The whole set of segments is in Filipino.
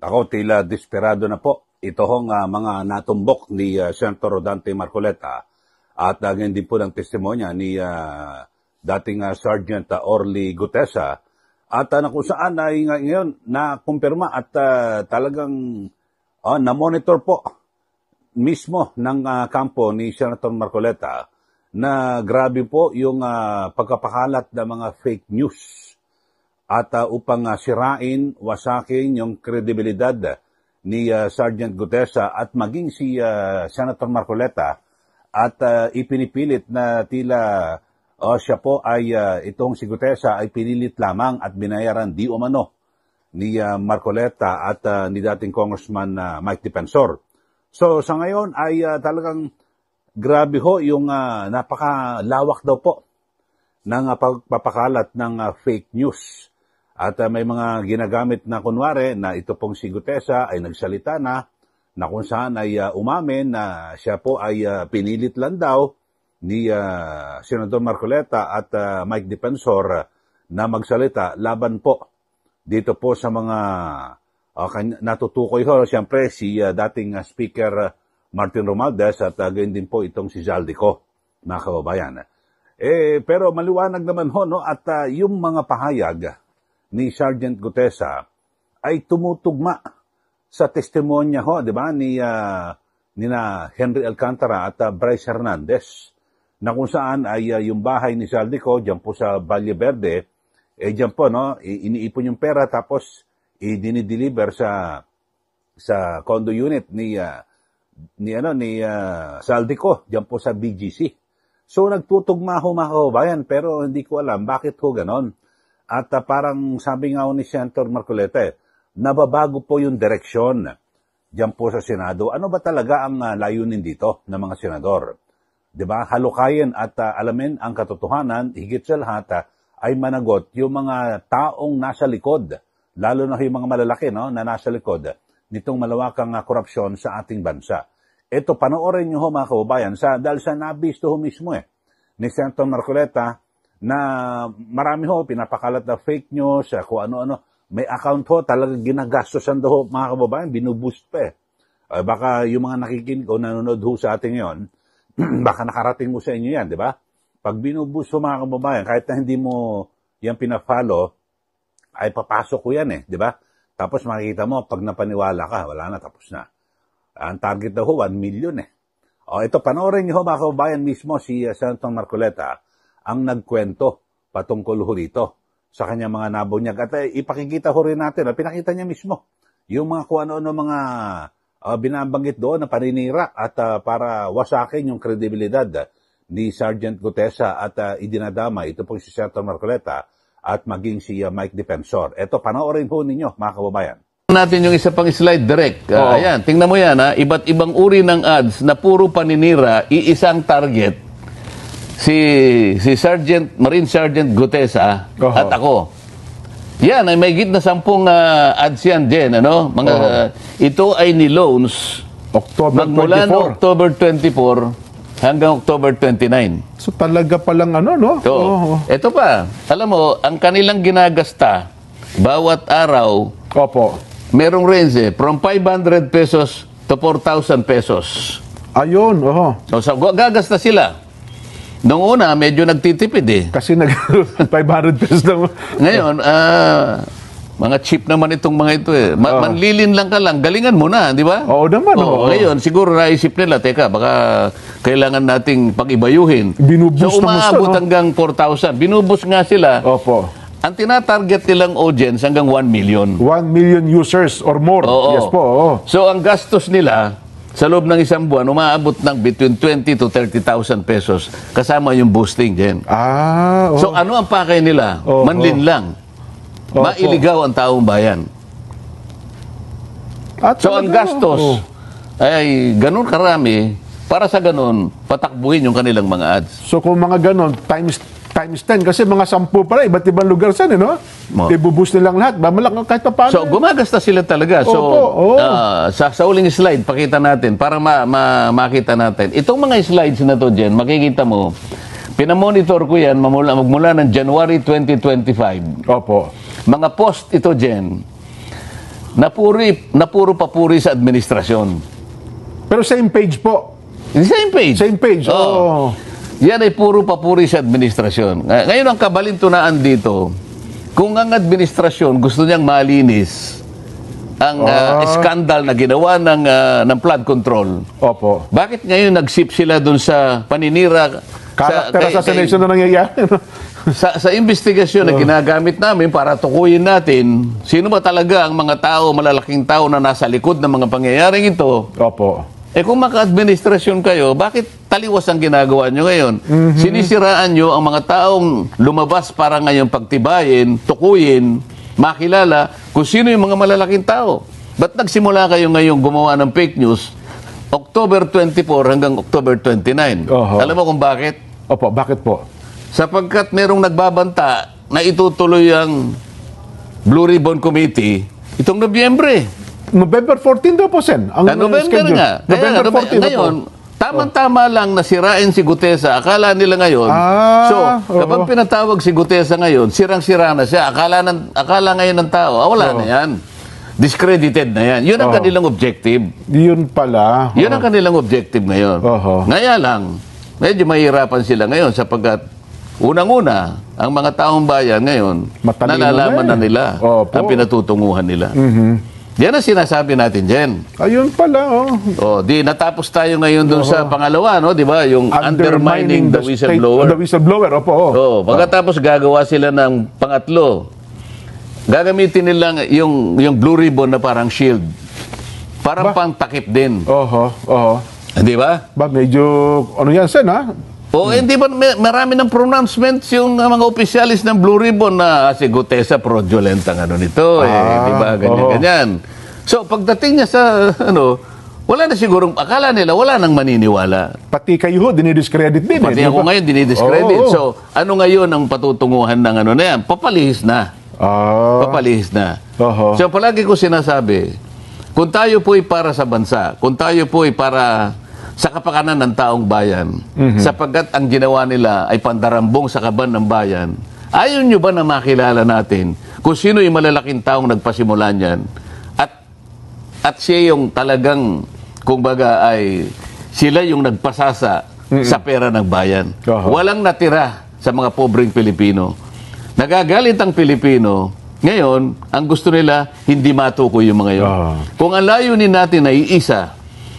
Ako, tila desperado na po. Ito hong mga natumbok ni Senator Rodante Marcoleta at ganyan din po ng testimonya ni dating Sergeant Orly Gutesa at na kung saan ay ngayon na-kumpirma at talagang na-monitor po mismo ng kampo ni Senator Marcoleta na grabe po yung pagkapakalat ng mga fake news at upang sirain, wasakin yung kredibilidad ni Sergeant Gutesa at maging si Senator Marcoleta at ipinipilit na tila siya po ay itong si Gutesa ay pinilit lamang at binayaran di umano ni Marcoleta at ni dating Congressman Mike Defensor. So sa ngayon ay talagang grabe ho yung napakalawak daw po ng pagpapakalat ng fake news. At may mga ginagamit na kunwari na ito pong si Gutesa ay nagsalita na kung saan ay umamin na siya po ay pinilit lang daw ni Senador Marcoleta at Mike Defensor na magsalita laban po dito po sa mga natutukoy ho. Siyempre si dating Speaker Martin Romualdez at gayon din po itong si Zaldico, mga kababayan. Pero maliwanag naman ho, no? At yung mga pahayag ni Sergeant Gutesa ay tumutugma sa testimonya ho, di ba, ni Henry Alcantara at Bryce Hernandez, na kung saan ay yung bahay ni Zaldico diyan po sa Valle Verde, diyan po, no, iniipon yung pera tapos dinideliver sa condo unit ni Zaldico diyan po sa BGC. So nagtutugma ho, mga kababayan, pero hindi ko alam bakit ho ganon. At parang sabi nga ni Senator Marcoleta, nababago po yung direksyon diyan po sa Senado. Ano ba talaga ang layunin dito ng mga senador? Diba? Halukayin at alamin ang katotohanan, higit sa lahat ay managot yung mga taong nasa likod, lalo na yung mga malalaki, no, na nasa likod nitong malawakang korupsyon sa ating bansa. Ito, panoorin nyo ho, mga kababayan, dahil sa nabisto ho mismo ni Senator Marcoleta, na marami ho pinapakalat na fake news, kung ano-ano. May account ho, talagang ginagastosan daw ho, mga kababayan, binuboost pa baka yung mga nakikinig o nanonood ho sa atin ngayon, baka nakarating mo sa inyo yan, di ba? Pag binuboost ho, mga kababayan, kahit na hindi mo yan pinafollow, ay papasok ko yan di ba? Tapos makikita mo, pag napaniwala ka, wala na, tapos na. Ang target daw ho, 1 million ito, panoorin nyo ho, mga kababayan, mismo si Senator Marcoleta ang nagkwento patungkol ho dito sa kanyang mga nabunyag. At ipakikita ho rin natin, pinakita niya mismo yung mga kung ano-ano mga binabanggit doon na paninira at para wasakin yung kredibilidad ni Sergeant Gutesa at idinadama ito po si Senator Marcoleta at maging si Mike Defensor. Ito, panoorin ho ninyo, mga kababayan. Natin yung isa pang slide direct. Ayan, tingnan mo yan iba't ibang uri ng ads na puro paninira, iisang target. Si Marine Sergeant Gutesa at ako. Yan, ay may git na 10 ads yan din, ano? Ito ay ni loans magmula ng October 24 hanggang October 29. So talaga palang no? Ito pa, alam mo, ang kanilang ginagasta bawat araw, merong range from 500 pesos to 4,000 pesos. Ayun, So gagasta sila. Noong una, medyo nagtitipid Kasi 500 pesos lang. Ngayon, mga cheap naman itong mga ito manlilin lang ka lang, galingan mo na, di ba? Oo naman. Ngayon, siguro naisip nila, teka, baka kailangan nating pag-ibayuhin. Binuboost so, umaabot hanggang 4,000. Binuboost nga sila. Opo. Ang tinatarget nilang audience hanggang 1 million. 1 million users or more. Yes po. So, ang gastos nila, sa loob ng isang buwan, umaabot ng between 20 to 30,000 pesos kasama yung boosting din. So ano ang pakay nila? Manlin lang. Mailigaw ang taong bayan. So ang gastos ay ganun karami para sa ganun patakbuhin yung kanilang mga ads. So kung mga ganun, times 10 kasi mga 10 pala, iba't ibang lugar saan, no? Ibuboost nilang lahat. Malak kahit pa paano. So, gumagasta sila talaga. So, sa uling slide, pakita natin para makita natin. Itong mga slides na to, Jen, makikita mo, pinamonitor ko yan magmula ng January 2025. Opo. Mga post ito, Jen, na puro papuri sa administrasyon. Pero same page po. Same page. Same page. Oh. Yan ay puro papuri sa administrasyon. Ngayon ang kabalintunaan dito, kung ang administrasyon gusto niyang malinis ang skandal na ginawa ng flood control, Opo. bakit ngayon nag-sip sila dun sa paninira? Character assassination na nangyayari. Sa investigasyon na ginagamit namin para tukuyin natin, sino ba talaga ang mga tao, malalaking tao na nasa likod ng mga pangyayaring ito? Opo. Kung maka-administrasyon kayo, bakit taliwas ang ginagawa nyo ngayon? Sinisiraan nyo ang mga taong lumabas para ngayon pagtibayin, tukuyin, makilala kung sino yung mga malalaking tao. Ba't nagsimula kayo ngayon gumawa ng fake news October 24 hanggang October 29? Alam mo kung bakit? Opo, bakit po? Sapagkat merong nagbabanta na itutuloy ang Blue Ribbon Committee itong Nobyembre. November 14 daw po, Sen. Ang November schedule. nga. November 14 ngayon, tamang-tama lang nasirain si Gutesa. Akala nila ngayon. Kapag pinatawag si Gutesa ngayon, sirang-sira na siya. Akala ngayon ng tao, wala na yan. Discredited na yan. Yun ang kanilang objective. Yun pala. Yun ang kanilang objective ngayon. Ngaya lang, medyo mahirapan sila ngayon sapagkat unang-una, ang mga taong bayan ngayon, nalalaman na nila ang pinatutunguhan nila. Yan ang sinasabi natin dyan. Ayun pala, di natapos tayo ngayon dun sa pangalawa, no? Di ba? Yung undermining the whistleblower. The whistleblower, opo. Pagkatapos gagawa sila ng pangatlo. Gagamitin nila yung Blue Ribbon na parang shield. Parang pang takip din. Di ba? Medyo, ano yan, Sen, ha? Hindi ba marami ng pronouncements yung mga opisyalis ng Blue Ribbon na si Gutesa fraudulent ang ano nito, di ba, ganyan-ganyan. So, pagdating niya sa, wala na sigurong, akala nila, wala nang maniniwala. Pati kayo, dinidiscredit din. Pati ako ngayon, dinidiscredit. So, ano ngayon ang patutunguhan ng ano na yan? Papalihis na. Papalihis na. So, palagi ko sinasabi, kung tayo po'y para sa bansa, kung tayo po'y para sa kapakanan ng taong bayan, sapagkat ang ginawa nila ay pandarambong sa kaban ng bayan, ayaw nyo ba na makilala natin kung sino yung malalaking taong nagpasimula niyan at siya yung talagang, kumbaga ay sila yung nagpasasa sa pera ng bayan. Walang natira sa mga pobreng Pilipino. Nagagalit ang Pilipino. Ngayon, ang gusto nila, hindi matukoy yung mga yun. Kung ang layunin natin ay isa,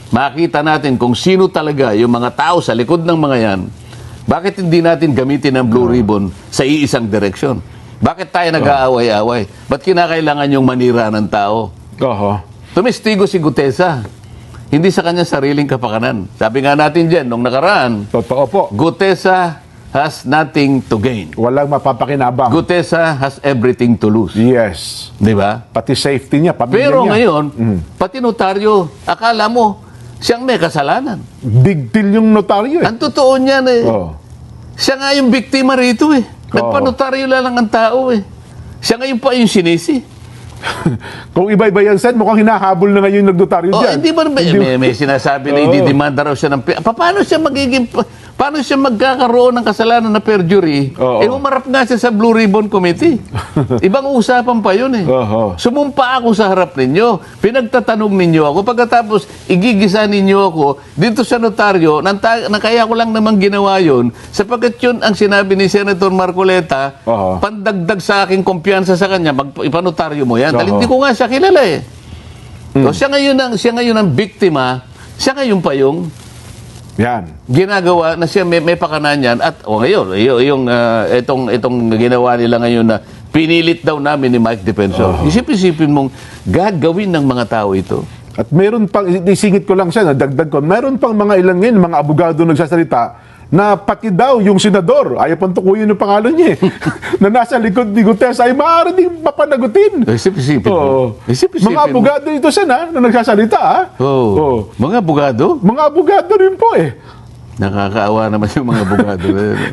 makita natin kung sino talaga yung mga tao sa likod ng mga yan, bakit hindi natin gamitin ang Blue Ribbon sa iisang direksyon? Bakit tayo nag-aaway-aaway? Ba't kinakailangan yung manira ng tao? Tumestigo si Gutesa. Hindi sa kanya sariling kapakanan. Sabi nga natin dyan, nung nakaraan, Gutesa has nothing to gain. Walang mapapakinabang. Gutesa has everything to lose. Yes. Di ba? Pati safety niya, pamilya Pero niya. ngayon, pati notaryo, akala mo, siyang may kasalanan. Big deal yung notaryo eh. Ang totoo niyan siya nga yung biktima rito eh. Nagpanotaryo lang ang tao eh. Siya ngayon pa yung sinisi. Kung iba-iba yan, Sen, mukhang hinahabol na ngayon yung nagnotaryo dyan. Hindi ba may sinasabi na ididemanda raw siya ng paano siya magiging... Paano siya magkakaroon ng kasalanan na perjury? Umarap nga siya sa Blue Ribbon Committee. Ibang usapan pa yun eh. Sumumpa ako sa harap ninyo. Pinagtatanong ninyo ako. Pagkatapos, igigisa ninyo ako dito sa notaryo na kaya ko lang naman ginawa yun sapagkat yun ang sinabi ni Senator Marcoleta, pandagdag sa aking kumpiyansa sa kanya, ipanotaryo mo yan. Dahil hindi ko nga siya kilala eh. So, siya ngayon ang biktima, siya ngayon pa yung ginagawa na siya may pakanan yan at ngayon itong ginawa nila ngayon na pinilit daw namin ni Mike Defensor. Isip-isipin mong gagawin ng mga tao ito. At meron pang, isingit ko lang siya, dagdag ko, meron pang mga ilan ngayon, mga abogado nagsasalita na pati daw yung senador, ayaw pang tukuyin yung pangalan niya na nasa likod ni Gutesa ay maaari din mapanagutin. Isip-isipin mo. Mga abogado ito siya na nagsasalita. Mga abogado? Mga abogado rin po eh. Nakakaawa naman yung mga abogado.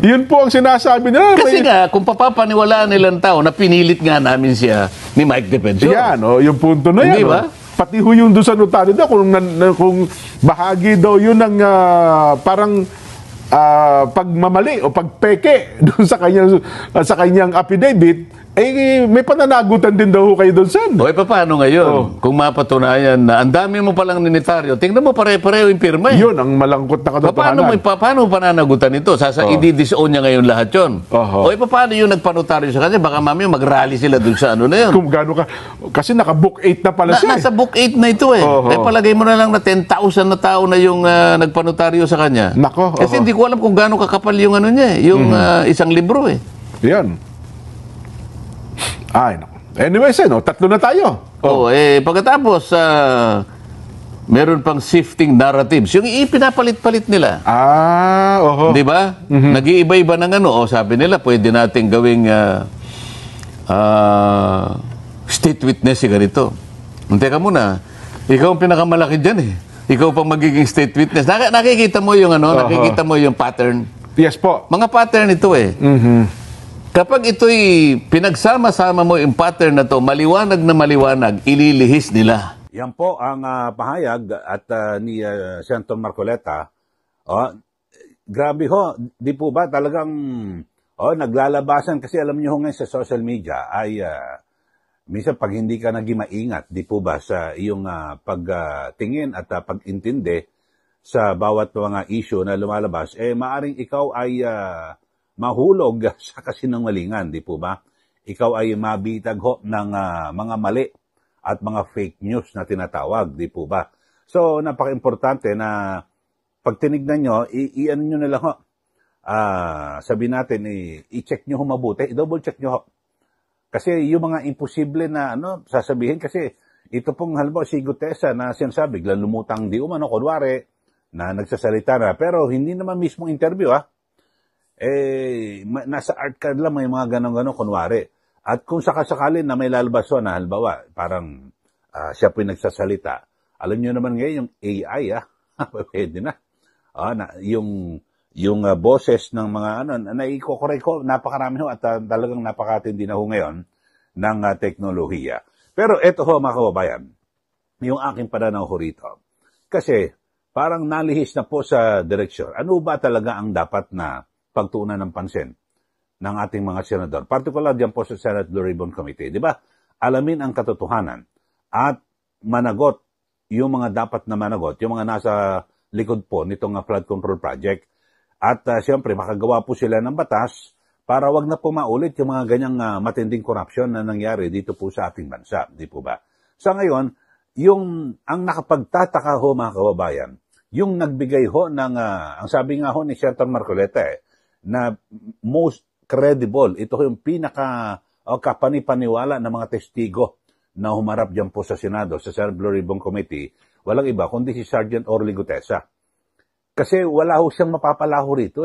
Yun po ang sinasabi nila. Kasi nga, kung papapaniwalaan nilang tao na pinilit nga namin siya ni Mike Defensor. Yan, yung punto na yan. Hindi ba? Pati ho yung doon sa notaryo daw, kung bahagi daw yun ng parang pagmamali o pagpeke doon sa kanyang affidavit, Eh, may pananagutan din daw kayo doon, Sen. O, paano ngayon? Kung mapatunayan na ang dami mo palang ninitaryo, tingnan mo pare-pareho yung pirma. Yun ang malangkot na katotohanan. Paano pananagutan ito? I-disown niya ngayon lahat yun. O, paano yung nagpanotaryo sa kanya? Baka mami mag-rally sila doon sa ano na yun. Kung gaano ka, kasi naka-book 8 na pala siya. Nasa book 8 na ito eh. Palagay mo na lang na 10,000 na tao na yung nagpanotaryo sa kanya. Nako. Kasi hindi ko alam kung gaano kakapal yung ano niya yung isang libro eh. Yan. Ay, no. Anyway, Sen, tatlo na tayo. Pagkatapos, meron pang shifting narratives. Yung ipinapalit-palit nila. Oho. Di ba? Nag-iiba-iba ng ano. Sabi nila, pwede nating gawing state witness si ganito. Teka muna, ikaw ang pinakamalaki dyan eh. Ikaw pang magiging state witness. Nakikita mo yung ano, nakikita mo yung pattern. Yes po. Mga pattern ito eh. Kapag ito'y pinagsama-sama mo yung pattern na to, maliwanag na maliwanag, ililihis nila. Yan po ang pahayag at ni Senator Marcoleta. Grabe ho, di po ba talagang naglalabasan kasi alam niyo ngayon sa social media ay minsan pag hindi ka naging maingat, di po ba sa iyong pagtingin at pag-intindi sa bawat mga issue na lumalabas, maaring ikaw ay mahulog sa kasinungalingan, di po ba? Ikaw ay mabitag ho ng mga mali at mga fake news na tinatawag, di po ba? So, napaka-importante na pag tinignan nyo, i-ano nyo na lang ho. Sabi natin, i-check nyo ho mabuti, i-double check nyo ho. Kasi yung mga imposible na sasabihin, kasi ito pong halimbawa si Gutesa na sinasabi, biglang lumutang di umano, kunwari, na nagsasalita na, pero hindi naman mismong interview nasa art card lang may mga ganon-ganon kunwari. At kung sakasakali na may lalabas na halimbawa, parang siya po yung nagsasalita. Alam niyo naman ngayon yung AI, pwede na. Yung boses ng mga naikokorek ko, napakarami ho at talagang napakatindi na ho ngayon ng teknolohiya. Pero eto ho mga kababayan, yung aking pananaw ho rito. Kasi parang nalihis na po sa direksyon. Ano ba talaga ang dapat na pagtuunan ng pansin ng ating mga senador, particular dyan po sa Senate Blue Ribbon Committee, di ba? Alamin ang katotohanan at managot yung mga dapat na managot, yung mga nasa likod po nitong flood control project. At siyempre, makagawa po sila ng batas para wag na po maulit yung mga ganyang matinding corruption na nangyari dito po sa ating bansa, di po ba? Sa ngayon, ang nakapagtataka ho mga kababayan, yung nagbigay ho ng, ang sabi nga ho ni Senator Marcoleta na most credible, ito yung kapanipaniwala ng mga testigo na humarap dyan po sa Senado, sa Senate Blue Ribbon Committee, walang iba kundi si Sergeant Orly Gutesa. Kasi wala ho siyang mapapalaho rito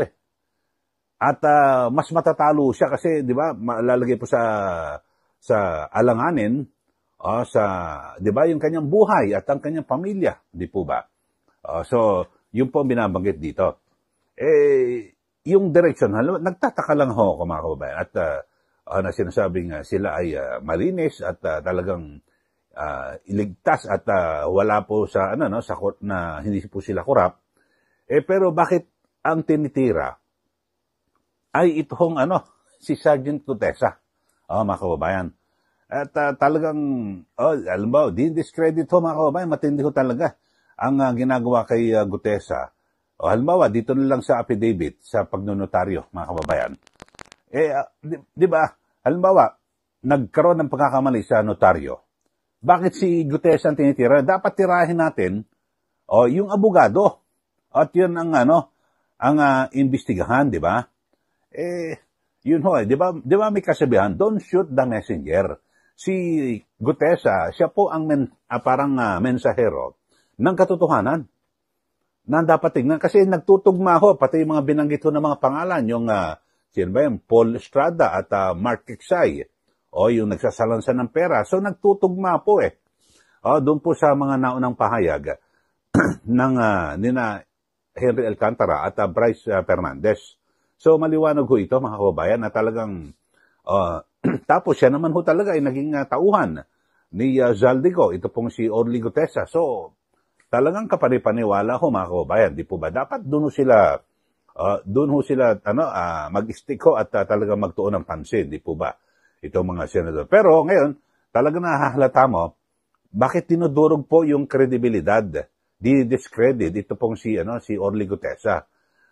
At mas matatalo siya kasi, di ba, malalagay po sa alanganin, di ba, yung kanyang buhay at ang kanyang pamilya, di po ba? So, yun po ang binabanggit dito. Yung direction, nagtataka lang ho mga kababayan at na sinasabing sila ay malinis at talagang iligtas at wala po sa na hindi po sila korap. Pero bakit ang tinitira ay itong si Sergeant Gutesa, mga kababayan. At talagang alam ba, discredit ho mga kababayan, matindi ho talaga ang ginagawa kay Gutesa. Halimbawa, dito na lang sa affidavit, sa pagnonotaryo, mga kababayan. Di ba, halimbawa, nagkaroon ng pagkakamali sa notaryo. Bakit si Gutesa ang tinitira? Dapat tirahin natin yung abogado. At yun ang imbestigahan, di ba? Yun ho, di ba may kasabihan, don't shoot the messenger. Si Gutesa, siya po ang parang mensahero ng katotohanan na dapat tingnan. Kasi nagtutugma ho, pati yung mga binanggit ho ng mga pangalan, yung sino ba yun? Paul Estrada at Mark Kiksay, yung nagsasalansan ng pera. So nagtutugma po doon po sa mga naunang pahayag ng nina Henry Alcantara at Bryce Fernandez. So maliwanag ho ito mga kababayan na talagang tapos siya naman ho talaga ay naging tauhan ni Zaldico, ito pong si Orly Gutesa. So talagang kapanipaniwala ho mga kababayan, di po ba? Dapat doon ho sila mag-stick ho at talagang magtuon ng pansin, di po ba? itong mga senador. Pero ngayon, talaga nahahalata mo, bakit tinudurog po yung kredibilidad? Di-discredit ito pong si Orly Gutesa.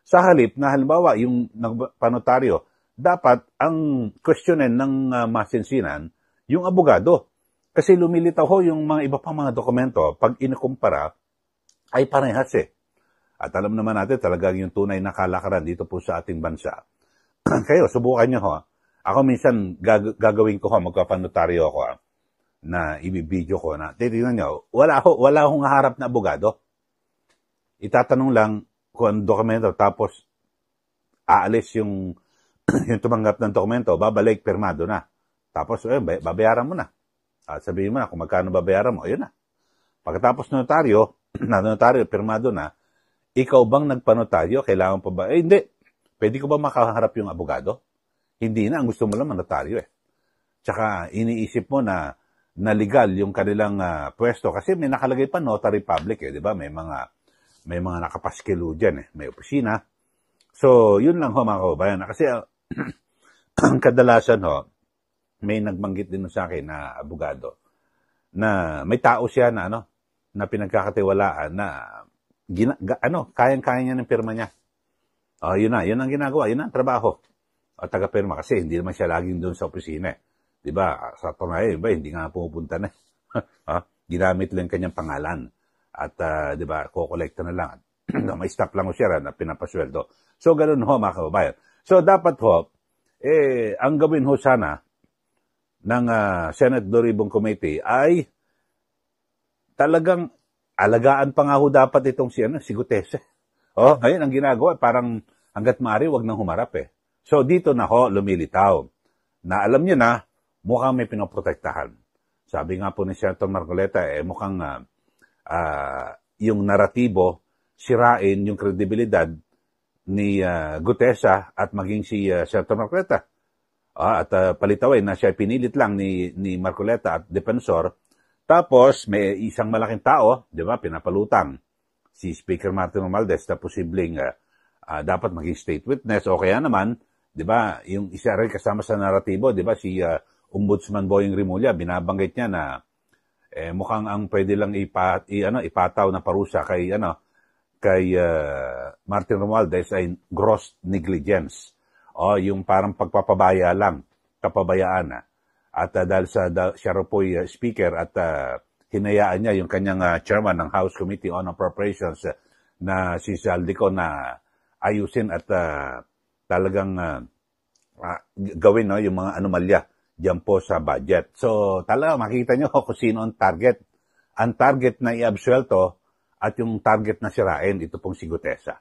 Sa halip na halimbawa yung panotaryo, dapat ang questionin ng masinsinan yung abogado. Kasi lumilitaw ho yung mga iba pang mga dokumento, pag inukumpara, ay parehas eh. At alam naman natin talagang yung tunay na kalakaran dito po sa ating bansa. Kayo, subukan nyo ho. Ako minsan gagawin ko ho, magpapanotaryo ako na ibibideo ko na, titignan nyo, wala akong harap na abogado. Itatanong lang kung ang dokumento, tapos aalis yung tumanggap ng dokumento, babalik, pirmado na. Tapos, babayaran mo na. At sabihin mo na kung magkano babayaran mo, ayun na. Pagkatapos notaryo, pirmado na, ikaw bang nagpanotaryo? Kailangan pa ba? Hindi. Pwede ko ba makaharap yung abogado? Hindi na. Ang gusto mo lang manotaryo eh. Tsaka, iniisip mo na legal yung kanilang pwesto. Kasi may nakalagay pa notary public eh. Di ba? May mga nakapaskilo dyan eh. May opisina. So, yun lang ho mga kababayan. Kasi, ang kadalasan ho, may nagbanggit din sa akin na abogado na may tao siya na pinagkakatiwalaan na kayang-kaya niya ng pirma niya. Yun ang ginagawa, yun ang trabaho. Taga-pirma kasi hindi naman siya laging doon sa opisina. 'Di ba? Sa tunay, hindi nga pumupunta na. Ginamit lang kanyang pangalan. At 'di ba, kokolekta na lang. May staff lang siya na pinapasweldo. So ganoon ho mga kababayan. So dapat ho ang gawin ho sana ng Senate Blue Ribbon Committee ay talagang alagaan pa nga ho dapat itong si Gutesa. Ngayon ang ginagawa, parang hanggat maaari, wag nang humarap eh. So dito na ho, lumilitaw. Na alam niyo na, mukhang may pinoprotektahan. Sabi nga po ni Senator Marcoleta, mukhang yung naratibo, sirain yung kredibilidad ni Gutesa at maging si Senator Marcoleta. At palitawin na siya pinilit lang ni Marcoleta at Defensor. Tapos may isang malaking tao, di ba, pinapalutang si Speaker Martin Romualdez na posibleng dapat maging state witness. O kaya naman, di ba, yung isa rin kasama sa naratibo, di ba, si Ombudsman Boying Rimulya, binabanggit niya na mukhang ang pwede lang ipataw na parusa kay Martin Romualdez ay gross negligence. Yung parang pagpapabaya lang, kapabayaan na. At dahil siya po'y speaker at hinayaan niya yung kanyang chairman ng House Committee on Appropriations na si Saldico na ayusin at talagang gawin yung mga anomalya diyan po sa budget. So talaga makikita nyo kung sino ang target. Ang target na i-absuelto at yung target na sirain, ito pong si Gutesa.